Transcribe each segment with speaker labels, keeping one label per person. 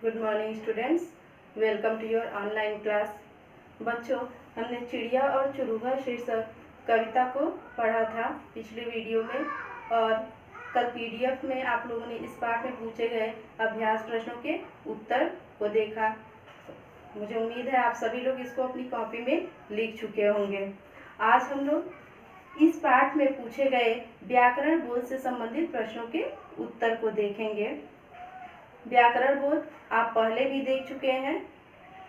Speaker 1: Good morning students, welcome to your online class. बच्चों, हमने चिड़िया और चुरुंगा शीर्षक कविता को पढ़ा था पिछले वीडियो में, और कल पीडीएफ में आप लोगों ने इस पाठ में पूछे गए अभ्यास प्रश्नों के उत्तर को देखा। मुझे उम्मीद है आप सभी लोग इसको अपनी कॉपी में लिख चुके होंगे। आज हम लोग इस पाठ में पूछे गए व्याकरण बोध से संबंधित प्रश्नों के उत्तर को देखेंगे। व्याकरण बोध आप पहले भी देख चुके हैं।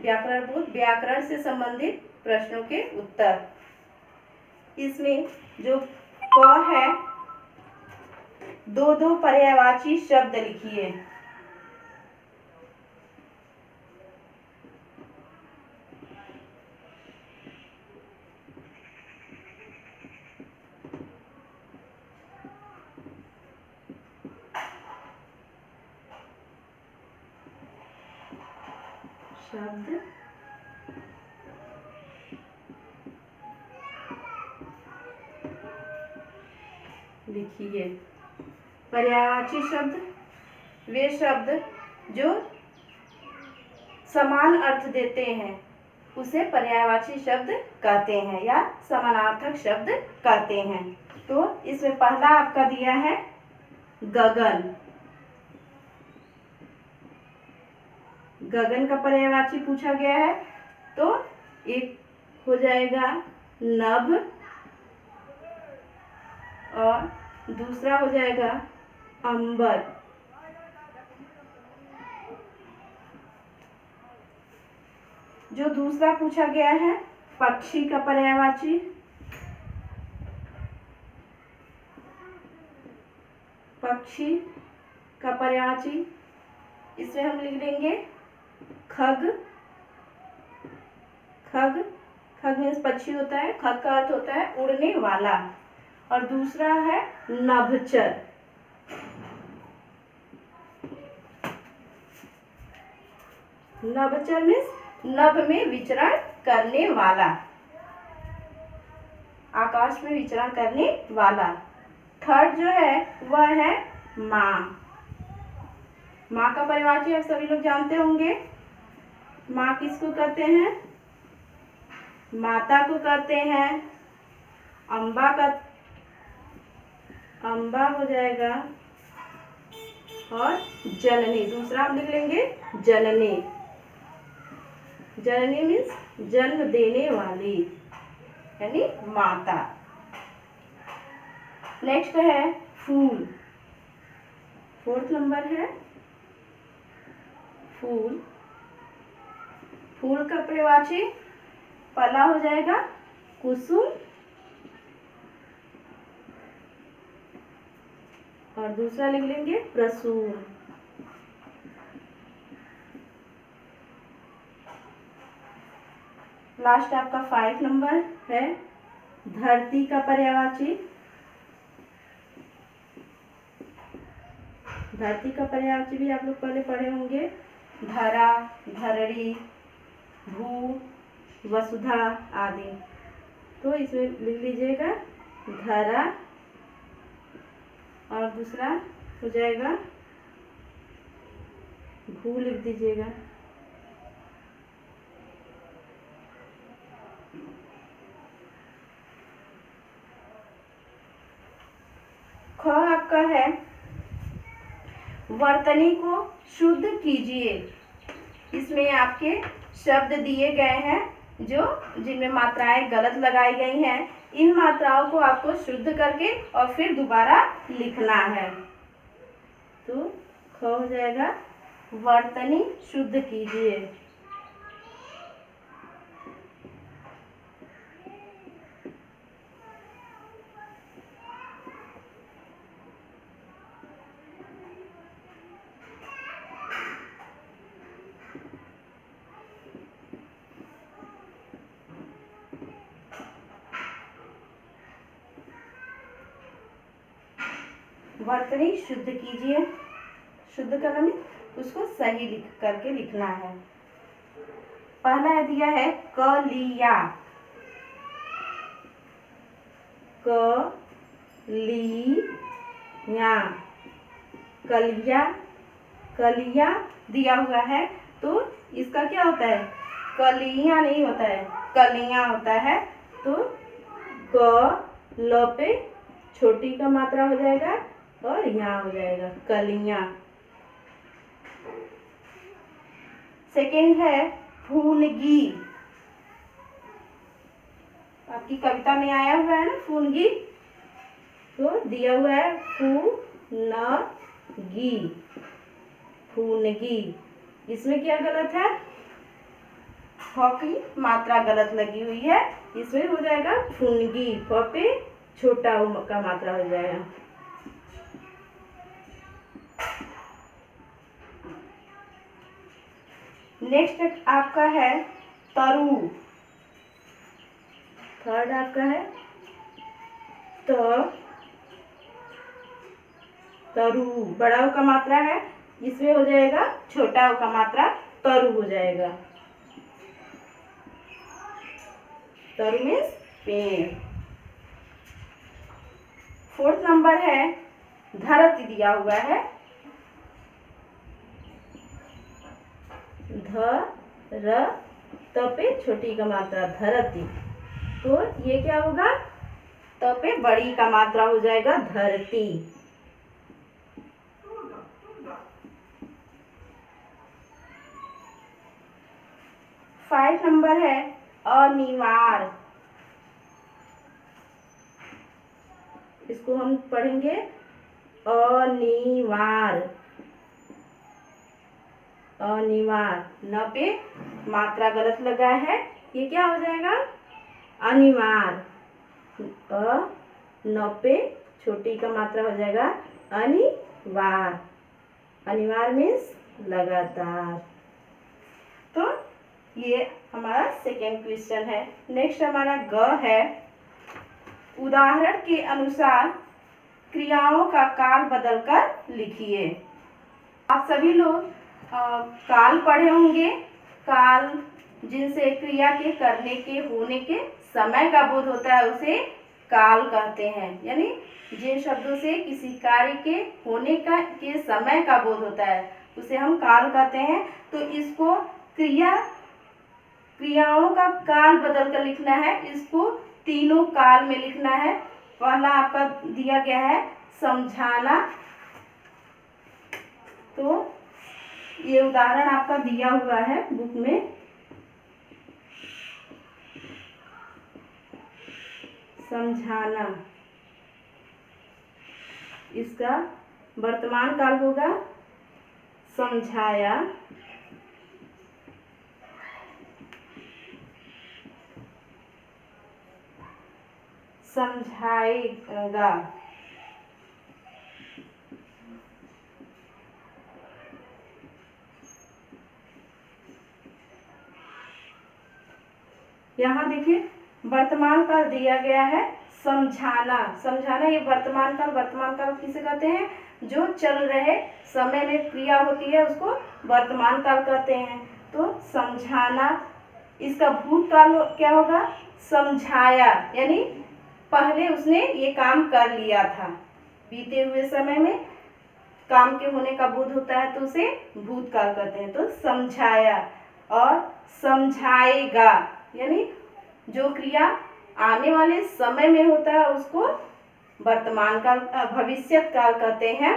Speaker 1: व्याकरण बोध व्याकरण से संबंधित प्रश्नों के उत्तर। इसमें जो क है, दो दो पर्यायवाची शब्द लिखिए। शब्द लिखिए। पर्यायवाची शब्द वे शब्द जो समान अर्थ देते हैं उसे पर्यायवाची शब्द कहते हैं या समानार्थक शब्द कहते हैं। तो इसमें पहला आपका दिया है गगन। गगन का पर्यायवाची पूछा गया है, तो एक हो जाएगा नभ और दूसरा हो जाएगा अंबर। जो दूसरा पूछा गया है पक्षी का पर्यायवाची, पक्षी का पर्यायवाची इसमें हम लिख देंगे खग। खग, खग मीन्स पक्षी होता है। खग का अर्थ होता है उड़ने वाला। और दूसरा है नभचर। नभचर मीन्स नभ में विचरण करने वाला, आकाश में विचरण करने वाला। थर्ड जो है वह है माँ। माँ का पर्यायवाची आप सभी लोग जानते होंगे। माँ किसको कहते हैं? माता को कहते हैं। अम्बा का अम्बा हो जाएगा। और जननी, दूसरा हम लिख लेंगे जननी। जननी मीन्स जन्म देने वाली, यानी माता। नेक्स्ट है फूल। फोर्थ नंबर है फूल। फूल का पर्यायवाची पहला हो जाएगा कुसुम और दूसरा लिख लेंगे प्रसून। लास्ट आपका 5 नंबर है धरती का पर्यायवाची। धरती का पर्यायवाची भी आप लोग पहले पढ़े होंगे। धरा, धरणी, भू, वसुधा आदि। तो इसमें लिख लीजिएगा धरा और दूसरा हो जाएगा भू, लिख दीजिएगा। ख आपका है वर्तनी को शुद्ध कीजिए। इसमें आपके शब्द दिए गए हैं जो जिनमें मात्राएं गलत लगाई गई हैं। इन मात्राओं को आपको शुद्ध करके और फिर दोबारा लिखना है। तो ख हो जाएगा वर्तनी शुद्ध कीजिए। वर्तनी शुद्ध कीजिए। शुद्ध करना में उसको सही लिख करके लिखना है। पहला दिया है कलिया। कलिया, कलिया कलियां दिया हुआ है तो इसका क्या होता है, कलियां नहीं होता है, कलियां होता है। तो क ल पे छोटी का मात्रा हो जाएगा और यहाँ हो जाएगा कलियां। सेकेंड है फूनगी। आपकी कविता में आया हुआ है ना फूनगी, तो दिया हुआ है फूनगी, फूनगी। इसमें क्या गलत है, फ की मात्रा गलत लगी हुई है, इसमें हो जाएगा फूनगी, फ पे छोटा उ का मात्रा हो जाएगा। नेक्स्ट आपका है तरु। थर्ड आपका है तरु, बड़ा उ का मात्रा है, इसमें हो जाएगा छोटा उ का मात्रा तरु हो जाएगा। तरु मीन्स पेड़। फोर्थ नंबर है धरती दिया हुआ है, त पे छोटी का मात्रा धरती, तो ये क्या होगा, त पे बड़ी का मात्रा हो जाएगा धरती। फाइव नंबर है अनिवार। इसको हम पढ़ेंगे अनिवार, अनिवार, न पे मात्रा गलत लगा है, ये क्या हो जाएगा अनिवार, न पे छोटी का मात्रा हो जाएगा अनिवार। अनिवार मीन्स लगातार। तो ये हमारा सेकेंड क्वेश्चन है। नेक्स्ट हमारा ग है, उदाहरण के अनुसार क्रियाओं का काल बदलकर लिखिए। आप सभी लोग काल पढ़े होंगे, काल जिनसे क्रिया के करने के होने के समय का बोध होता है उसे काल कहते हैं, यानी जिन शब्दों से किसी कार्य के होने का के समय का बोध होता है उसे हम काल कहते हैं। तो इसको क्रियाओं का काल बदल कर लिखना है, इसको तीनों काल में लिखना है। पहला आपका दिया गया है समझाना, तो ये उदाहरण आपका दिया हुआ है बुक में, समझाना, इसका वर्तमान काल होगा समझाया, समझाएगा। यहाँ देखिए वर्तमान काल दिया गया है समझाना, समझाना ये वर्तमान काल किसे कहते हैं, जो चल रहे समय में क्रिया होती है उसको वर्तमान काल कहते हैं। तो समझाना, इसका भूतकाल क्या होगा, समझाया, यानी पहले उसने ये काम कर लिया था, बीते हुए समय में काम के होने का बोध होता है तो उसे भूतकाल कहते हैं। तो समझाया, और समझाएगा यानी जो क्रिया आने वाले समय में होता है उसको वर्तमान काल भविष्य काल कहते हैं।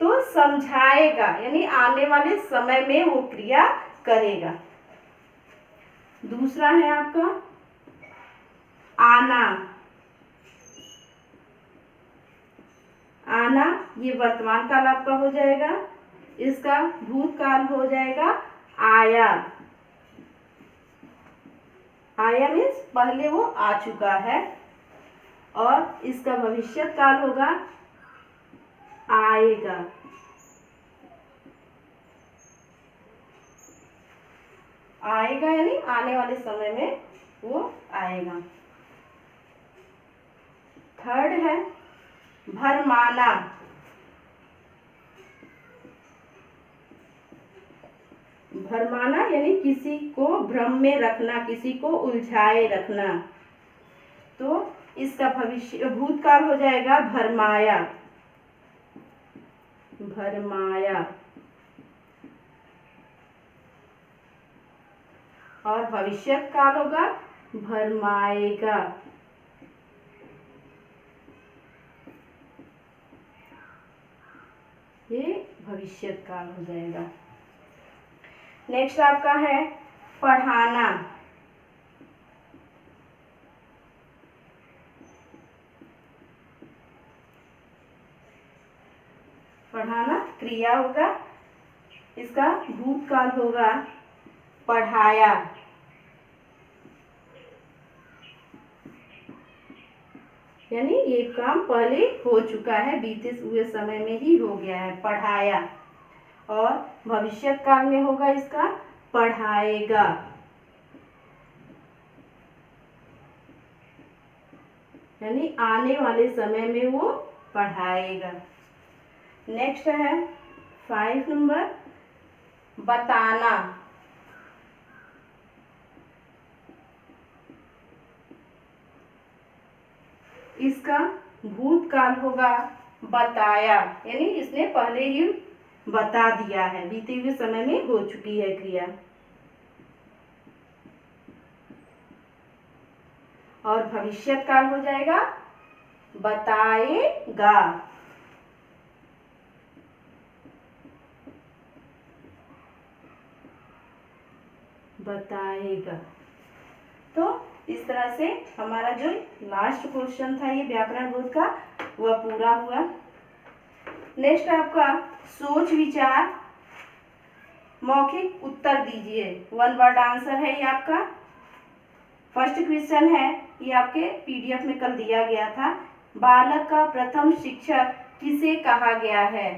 Speaker 1: तो समझाएगा यानी आने वाले समय में वो क्रिया करेगा। दूसरा है आपका आना, आना ये वर्तमान काल आपका हो जाएगा, इसका भूतकाल हो जाएगा आया, आया मीन्स पहले वो आ चुका है, और इसका भविष्य काल होगा आएगा, आएगा यानी आने वाले समय में वो आएगा। थर्ड है भरमाना, भरमाना यानी किसी को भ्रम में रखना, किसी को उलझाए रखना। तो इसका भविष्य भूतकाल हो जाएगा भरमाया, भरमाया, और भविष्य काल होगा भरमाएगा। ये भविष्य काल हो जाएगा। नेक्स्ट आपका है पढ़ाना। पढ़ाना क्रिया होगा, इसका भूतकाल होगा पढ़ाया। यानी ये काम पहले हो चुका है, बीते हुए समय में ही हो गया है, पढ़ाया। और भविष्य काल में होगा इसका पढ़ाएगा। यानी आने वाले समय में वो पढ़ाएगा। नेक्स्ट है 5 नंबर बताना। इसका भूतकाल होगा बताया, यानी इसने पहले ही बता दिया है, बीते हुए समय में हो चुकी है क्रिया। और भविष्य काल हो जाएगा बताएगा। बताएगा। तो इस तरह से हमारा जो लास्ट क्वेश्चन था ये व्याकरण बोध का, वह पूरा हुआ। नेक्स्ट आपका सोच विचार मौखिक उत्तर दीजिए। 1 वर्ड आंसर है ये आपका। फर्स्ट क्वेश्चन है, ये आपके पीडीएफ में कल दिया गया था। बालक का प्रथम शिक्षक किसे कहा गया है?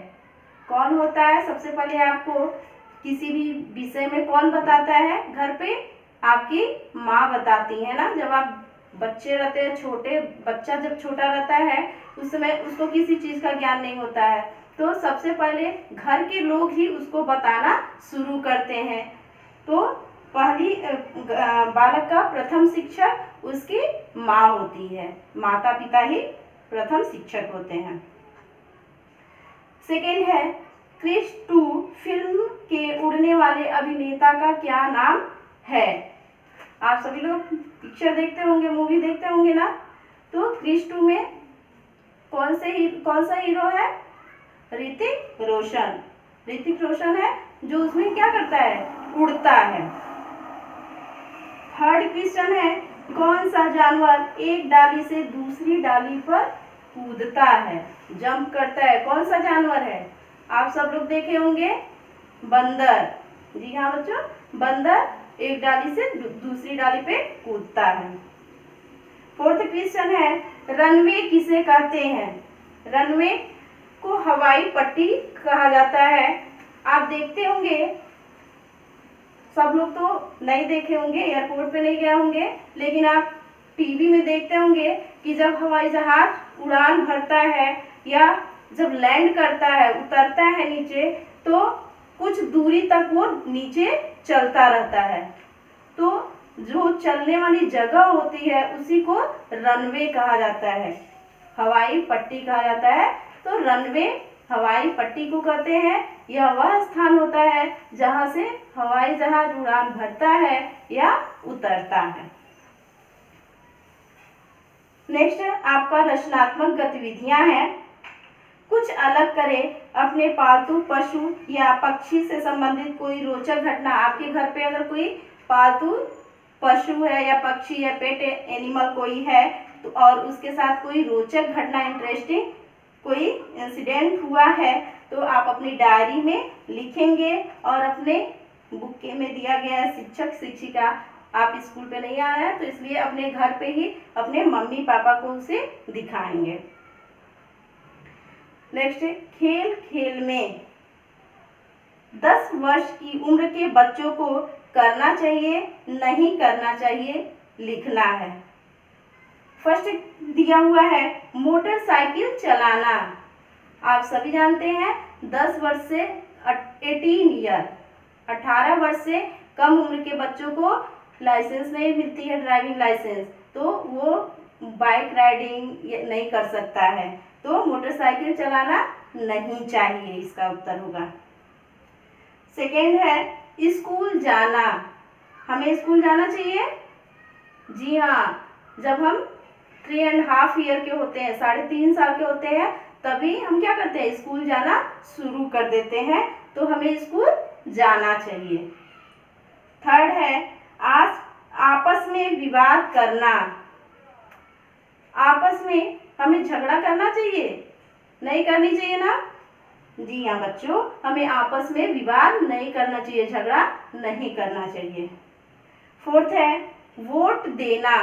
Speaker 1: कौन होता है? सबसे पहले आपको किसी भी विषय में कौन बताता है? घर पे आपकी माँ बताती है ना। जब आप बच्चे रहते हैं छोटे, बच्चा जब छोटा रहता है उस समय उसको किसी चीज का ज्ञान नहीं होता है, तो सबसे पहले घर के लोग ही उसको बताना शुरू करते हैं। तो पहली बालक का प्रथम शिक्षक उसकी माँ होती है, माता पिता ही प्रथम शिक्षक होते हैं। सेकेंड है क्रिश 2 फिल्म के उड़ने वाले अभिनेता का क्या नाम है? आप सभी लोग पिक्चर देखते होंगे, मूवी देखते होंगे ना। तो क्रिश 2 में कौन सा हीरो है? ऋतिक रोशन। ऋतिक रोशन है जो उसमें क्या करता है? उड़ता है। थर्ड क्वेश्चन है, कौन सा जानवर एक डाली से दूसरी डाली पर कूदता है, जंप करता है? कौन सा जानवर है? आप सब लोग देखे होंगे, बंदर। जी हाँ बच्चों, बंदर एक डाली से दूसरी डाली पे कूदता है। फोर्थ क्वेश्चन है, रनवे किसे कहते हैं? रनवे को हवाई पट्टी कहा जाता है। आप देखते होंगे, सब लोग तो नहीं देखे होंगे, एयरपोर्ट पे नहीं गए होंगे, लेकिन आप टीवी में देखते होंगे कि जब हवाई जहाज उड़ान भरता है या जब लैंड करता है, उतरता है नीचे, तो कुछ दूरी तक वो नीचे चलता रहता है। तो जो चलने वाली जगह होती है उसी को रनवे कहा जाता है, हवाई पट्टी कहा जाता है। तो रनवे हवाई पट्टी को कहते हैं। यह वह स्थान होता है जहां से हवाई जहाज उड़ान भरता है या उतरता है। नेक्स्ट आपका रचनात्मक गतिविधियां हैं। कुछ अलग करें। अपने पालतू पशु या पक्षी से संबंधित कोई रोचक घटना। आपके घर पे अगर कोई पालतू पशु है या पक्षी या पेट एनिमल कोई है तो और उसके साथ कोई रोचक घटना, इंटरेस्टिंग कोई इंसिडेंट हुआ है, तो आप अपनी डायरी में लिखेंगे और अपने बुक में दिया गया है शिक्षक शिक्षिका, आप स्कूल पे नहीं आ रहे हैं तो इसलिए अपने घर पे ही अपने मम्मी पापा को उसे दिखाएंगे। नेक्स्ट है खेल खेल में 10 वर्ष की उम्र के बच्चों को करना चाहिए नहीं करना चाहिए लिखना है। फर्स्ट दिया हुआ है मोटरसाइकिल चलाना। आप सभी जानते हैं 10 वर्ष से 18 ईयर 18 वर्ष से कम उम्र के बच्चों को लाइसेंस नहीं मिलती है, ड्राइविंग लाइसेंस, तो वो बाइक राइडिंग नहीं कर सकता है, तो मोटरसाइकिल चलाना नहीं चाहिए, इसका उत्तर होगा। सेकेंड है स्कूल जाना। हमें स्कूल जाना चाहिए? जी हाँ, जब हम 3.5 ईयर के होते हैं, 3.5 साल के होते हैं, तभी हम क्या करते हैं, स्कूल जाना शुरू कर देते हैं। तो हमें स्कूल जाना चाहिए। थर्ड है आपस में विवाद करना। आपस में हमें झगड़ा करना चाहिए? नहीं करनी चाहिए ना? जी हाँ बच्चों, हमें आपस में विवाद नहीं करना चाहिए, झगड़ा नहीं करना चाहिए। फोर्थ है वोट देना,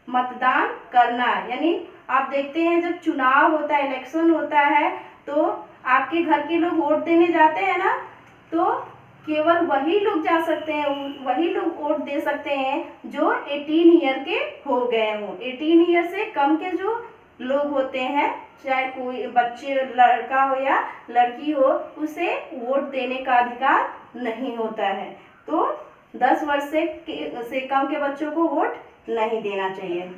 Speaker 1: मतदान करना। यानी आप देखते हैं जब चुनाव होता है, इलेक्शन होता है, तो आपके घर के लोग वोट देने जाते हैं ना, तो केवल वही लोग जा सकते हैं, वही लोग वोट दे सकते हैं जो 18 ईयर के हो गए हों। 18 ईयर से कम के जो लोग होते हैं, चाहे कोई बच्चे, लड़का हो या लड़की हो, उसे वोट देने का अधिकार नहीं होता है। तो 10 वर्ष से कम के बच्चों को वोट नहीं देना चाहिए।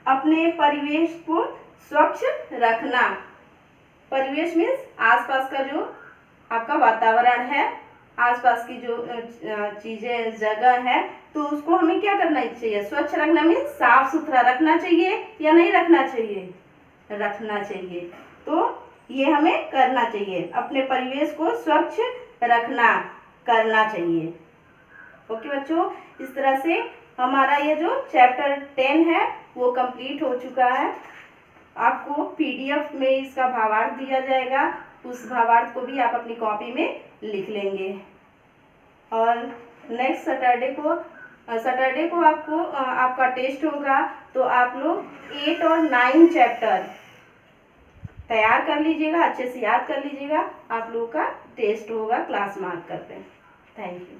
Speaker 1: अपने परिवेश को स्वच्छ रखना। परिवेश मीन्स आसपास का जो आपका वातावरण है, आसपास की जो चीजें, जगह है, तो उसको हमें क्या करना चाहिए, स्वच्छ रखना मीन्स साफ सुथरा रखना चाहिए या नहीं रखना चाहिए? रखना चाहिए। तो ये हमें करना चाहिए, अपने परिवेश को स्वच्छ रखना करना चाहिए। ओके बच्चों, इस तरह से हमारा ये जो चैप्टर 10 है वो कंप्लीट हो चुका है। आपको पीडीएफ में इसका भावार्थ दिया जाएगा, उस भावार्थ को भी आप अपनी कॉपी में लिख लेंगे। और नेक्स्ट सैटरडे को आपको आपका टेस्ट होगा, तो आप लोग 8 और 9 चैप्टर तैयार कर लीजिएगा, अच्छे से याद कर लीजिएगा। आप लोगों का टेस्ट होगा क्लास मार्क करते हैं। Thank you.